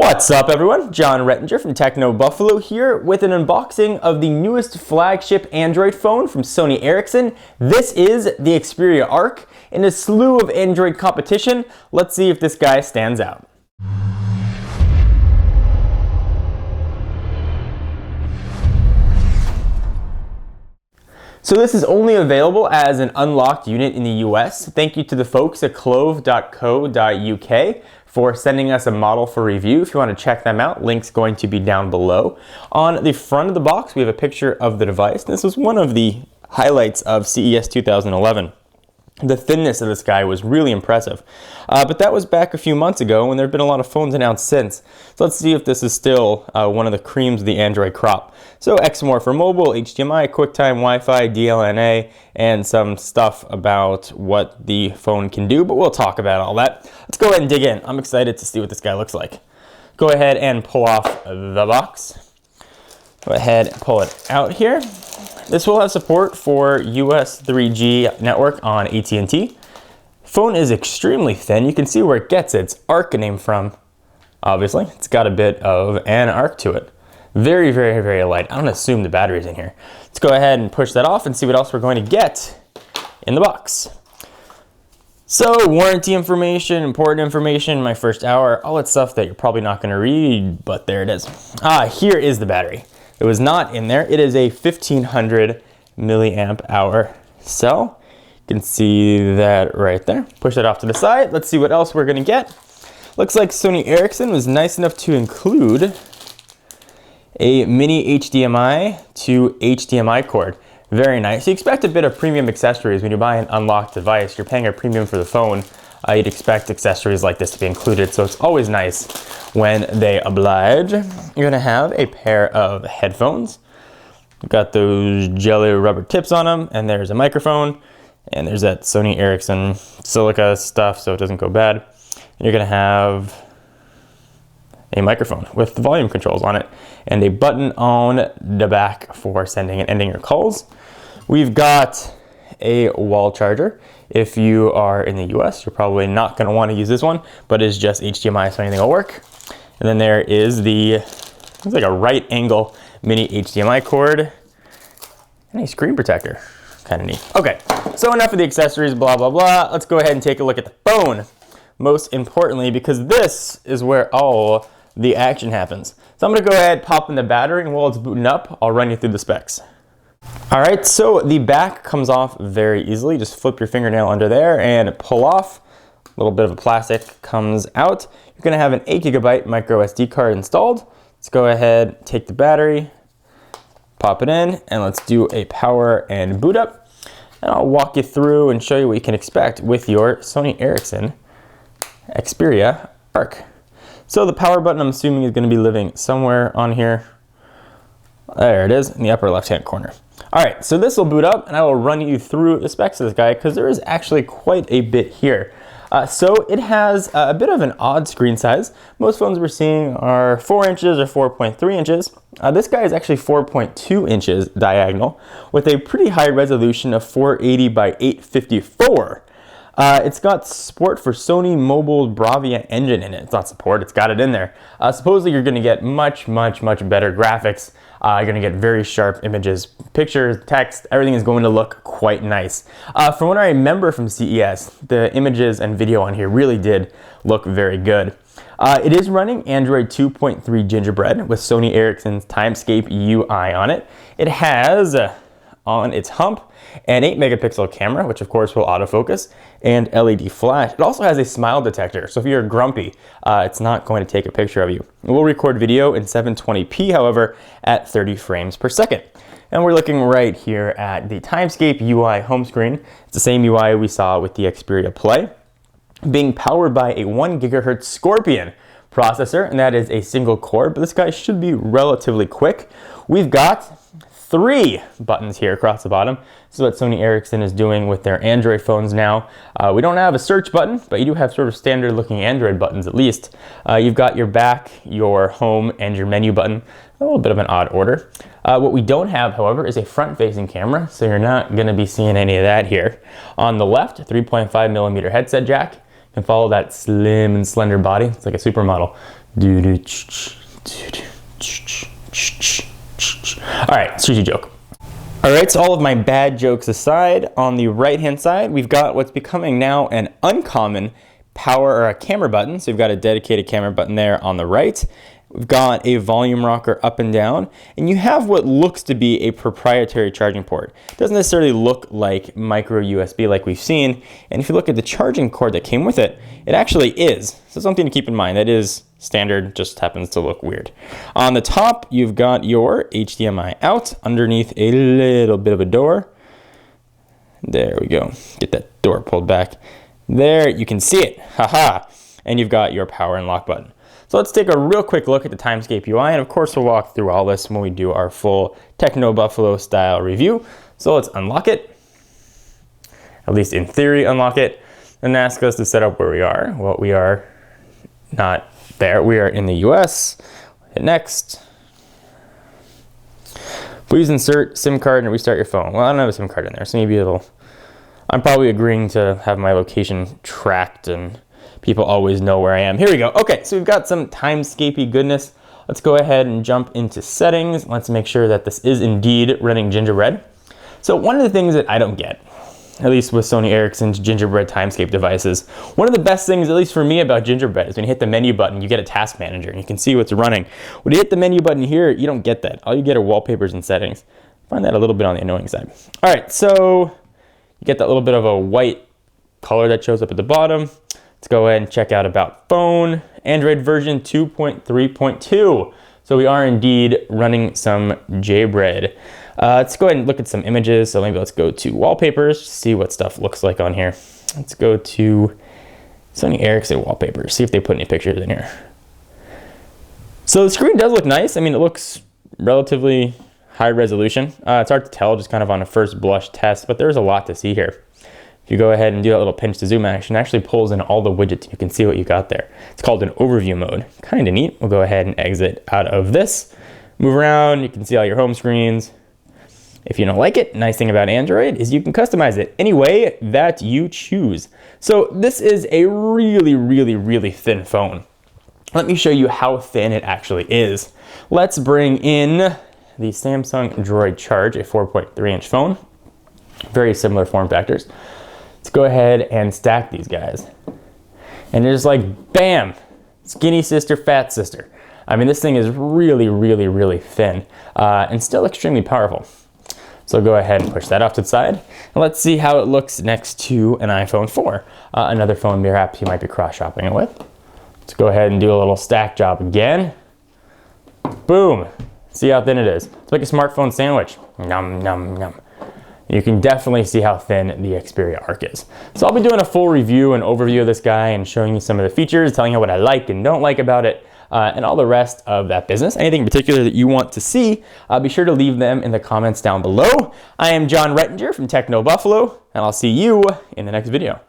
What's up everyone, John Rettinger from Techno Buffalo here with an unboxing of the newest flagship Android phone from Sony Ericsson. This is the Xperia Arc in a slew of Android competition. Let's see if this guy stands out. So this is only available as an unlocked unit in the US. Thank you to the folks at clove.co.uk for sending us a model for review. If you want to check them out, link's going to be down below. On the front of the box, we have a picture of the device. This was one of the highlights of CES 2011. The thinness of this guy was really impressive. But that was back a few months ago, and there have been a lot of phones announced since. So let's see if this is still one of the creams of the Android crop. So XMOR for mobile, HDMI, QuickTime, Wi-Fi, DLNA, and some stuff about what the phone can do, but we'll talk about all that. Let's go ahead and dig in. I'm excited to see what this guy looks like. Go ahead and pull off the box. Go ahead and pull it out here. This will have support for US 3G network on AT&T. Phone is extremely thin. You can see where it gets its Arc name from. Obviously, it's got a bit of an arc to it. Very, very, very light. I don't assume the battery's in here. Let's go ahead and push that off and see what else we're going to get in the box. So, warranty information, important information, my first hour, all that stuff that you're probably not going to read, but there it is. Here is the battery. It was not in there. It is a 1500 milliamp hour cell. You can see that right there. Push that off to the side. Let's see what else we're going to get. Looks like Sony Ericsson was nice enough to include a mini HDMI to HDMI cord. Very nice. You expect a bit of premium accessories when you buy an unlocked device. You're paying a premium for the phone. You'd expect accessories like this to be included, so it's always nice when they oblige. You're gonna have a pair of headphones. You've got those jelly rubber tips on them, and there's a microphone, and there's that Sony Ericsson silica stuff so it doesn't go bad. And you're gonna have a microphone with the volume controls on it, and a button on the back for sending and ending your calls. We've got a wall charger. If you are in the US, you're probably not going to want to use this one, but it's just HDMI, so anything will work. And then there is the, looks like a right angle mini HDMI cord and a screen protector. Kind of neat. Okay, so enough of the accessories, blah, blah, blah. Let's go ahead and take a look at the phone. Most importantly, because this is where all the action happens. So I'm going to go ahead, pop in the battery, and while it's booting up, I'll run you through the specs. Alright, so the back comes off very easily. Just flip your fingernail under there and pull off. A little bit of a plastic comes out. You're going to have an 8 GB micro SD card installed. Let's go ahead, take the battery, pop it in, and let's do a power and boot up. And I'll walk you through and show you what you can expect with your Sony Ericsson Xperia Arc. So the power button, I'm assuming, is going to be living somewhere on here. There it is in the upper left-hand corner. Alright, so this will boot up and I will run you through the specs of this guy because there is actually quite a bit here. So it has a bit of an odd screen size. Most phones we're seeing are 4 inches or 4.3 inches. This guy is actually 4.2 inches diagonal with a pretty high resolution of 480 by 854. It's got support for Sony Mobile Bravia engine in it. It's not support, it's got it in there. Supposedly you're going to get much better graphics. You're going to get very sharp images, pictures, text, everything is going to look quite nice. From what I remember from CES, the images and video on here really did look very good. It is running Android 2.3 Gingerbread with Sony Ericsson's Timescape UI on it. It has on its hump an 8 megapixel camera, which of course will autofocus, and LED flash. It also has a smile detector, so if you're grumpy, it's not going to take a picture of you. It will record video in 720p, however, at 30 frames per second. And we're looking right here at the Timescape UI home screen. It's the same UI we saw with the Xperia Play, being powered by a 1 GHz Scorpion processor, and that is a single core, but this guy should be relatively quick. We've got 3 buttons here across the bottom. This is what Sony Ericsson is doing with their Android phones now. We don't have a search button, but you do have sort of standard looking Android buttons at least. You've got your back, your home, and your menu button. A little bit of an odd order. What we don't have, however, is a front-facing camera, so you're not going to be seeing any of that here. On the left, a 3.5mm headset jack. You can follow that slim and slender body. It's like a supermodel. All right, cheesy joke. All right, so all of my bad jokes aside, on the right-hand side, we've got what's becoming now an uncommon power or a camera button. So we've got a dedicated camera button there on the right. We've got a volume rocker up and down, and you have what looks to be a proprietary charging port. It doesn't necessarily look like micro USB like we've seen, and if you look at the charging cord that came with it, it actually is. So something to keep in mind. That is standard, just happens to look weird. On the top, you've got your HDMI out, underneath a little bit of a door. There we go. Get that door pulled back. There, you can see it. Haha. And you've got your power and lock button. So let's take a real quick look at the Timescape UI, and of course we'll walk through all this when we do our full Techno Buffalo style review. So let's unlock it, at least in theory unlock it, and ask us to set up where we are. Well, we are not there, we are in the US. Hit next. Please insert SIM card and restart your phone. Well, I don't have a SIM card in there, so maybe I'm probably agreeing to have my location tracked and people always know where I am. Here we go. Okay, so we've got some Timescapey goodness. Let's go ahead and jump into settings. Let's make sure that this is indeed running Gingerbread. So one of the things that I don't get, at least with Sony Ericsson's Gingerbread Timescape devices, one of the best things, at least for me, about Gingerbread is when you hit the menu button, you get a task manager and you can see what's running. When you hit the menu button here, you don't get that. All you get are wallpapers and settings. I find that a little bit on the annoying side. All right, so you get that little bit of a white color that shows up at the bottom. Let's go ahead and check out About Phone, Android version 2.3.2. So we are indeed running some Gingerbread. Let's go ahead and look at some images. So maybe let's go to wallpapers, see what stuff looks like on here. Let's go to Sony Ericsson wallpapers, see if they put any pictures in here. So the screen does look nice. I mean, it looks relatively high resolution. It's hard to tell just kind of on a first blush test, but there's a lot to see here. If you go ahead and do that little pinch to zoom action, it actually pulls in all the widgets. You can see what you got there. It's called an overview mode. Kind of neat. We'll go ahead and exit out of this. Move around, you can see all your home screens. If you don't like it, nice thing about Android is you can customize it any way that you choose. So this is a really, really, really thin phone. Let me show you how thin it actually is. Let's bring in the Samsung Droid Charge, a 4.3-inch phone. Very similar form factors. Let's go ahead and stack these guys. And you're just like, bam, skinny sister, fat sister. I mean, this thing is really, really, really thin and still extremely powerful. So go ahead and push that off to the side. And let's see how it looks next to an iPhone 4. Another phone perhaps you might be cross-shopping it with. Let's go ahead and do a little stack job again. Boom. See how thin it is. It's like a smartphone sandwich. Nom, nom, nom. You can definitely see how thin the Xperia Arc is. So I'll be doing a full review and overview of this guy and showing you some of the features, telling you what I like and don't like about it, and all the rest of that business. Anything in particular that you want to see, be sure to leave them in the comments down below. I am John Rettinger from Techno Buffalo, and I'll see you in the next video.